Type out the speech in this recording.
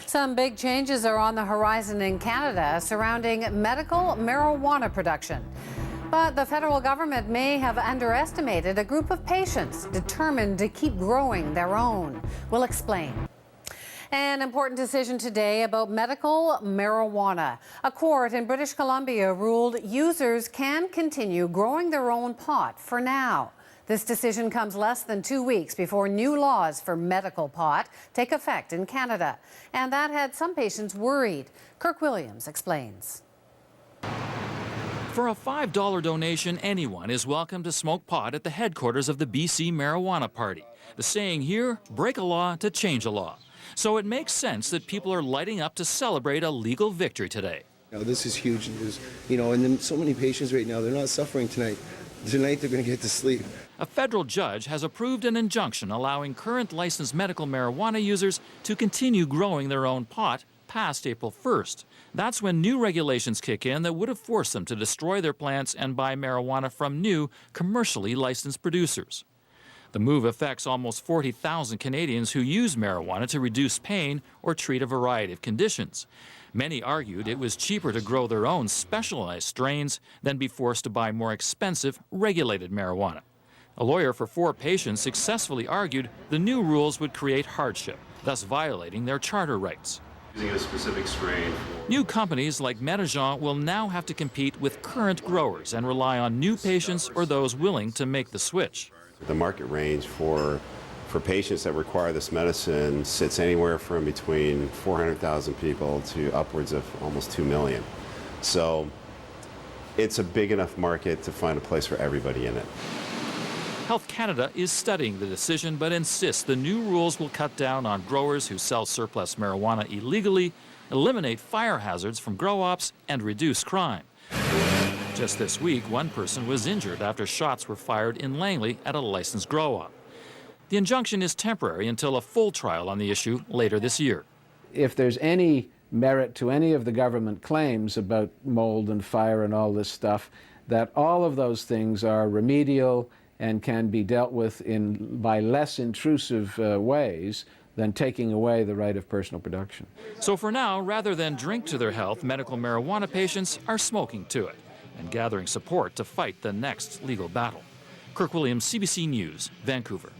Some big changes are on the horizon in Canada surrounding medical marijuana production. But the federal government may have underestimated a group of patients determined to keep growing their own. We'll explain. An important decision today about medical marijuana. A court in British Columbia ruled users can continue growing their own pot for now. This decision comes less than 2 weeks before new laws for medical pot take effect in Canada. And that had some patients worried. Kirk Williams explains. For a $5 donation, anyone is welcome to smoke pot at the headquarters of the BC Marijuana Party. The saying here, break a law to change a law. So it makes sense that people are lighting up to celebrate a legal victory today. This is huge news, and then so many patients right now, they're not suffering tonight. Tonight they're going to get to sleep. A federal judge has approved an injunction allowing current licensed medical marijuana users to continue growing their own pot past April 1st. That's when new regulations kick in that would have forced them to destroy their plants and buy marijuana from new, commercially licensed producers. The move affects almost 40,000 Canadians who use marijuana to reduce pain or treat a variety of conditions. Many argued it was cheaper to grow their own specialized strains than be forced to buy more expensive, regulated marijuana. A lawyer for 4 patients successfully argued the new rules would create hardship, thus violating their charter rights. Using a specific strain. New companies like MrMedicalMarijuana will now have to compete with current growers and rely on new patients or those willing to make the switch. The market range for patients that require this medicine sits anywhere from between 400,000 people to upwards of almost 2 million. So it's a big enough market to find a place for everybody in it. Health Canada is studying the decision but insists the new rules will cut down on growers who sell surplus marijuana illegally, eliminate fire hazards from grow-ops, and reduce crime. Just this week, one person was injured after shots were fired in Langley at a licensed grow-op. The injunction is temporary until a full trial on the issue later this year. If there's any merit to any of the government claims about mold and fire and all this stuff, that all of those things are remedial and can be dealt with by less intrusive ways than taking away the right of personal production. So for now, rather than drink to their health, medical marijuana patients are smoking to it and gathering support to fight the next legal battle. Kirk Williams, CBC News, Vancouver.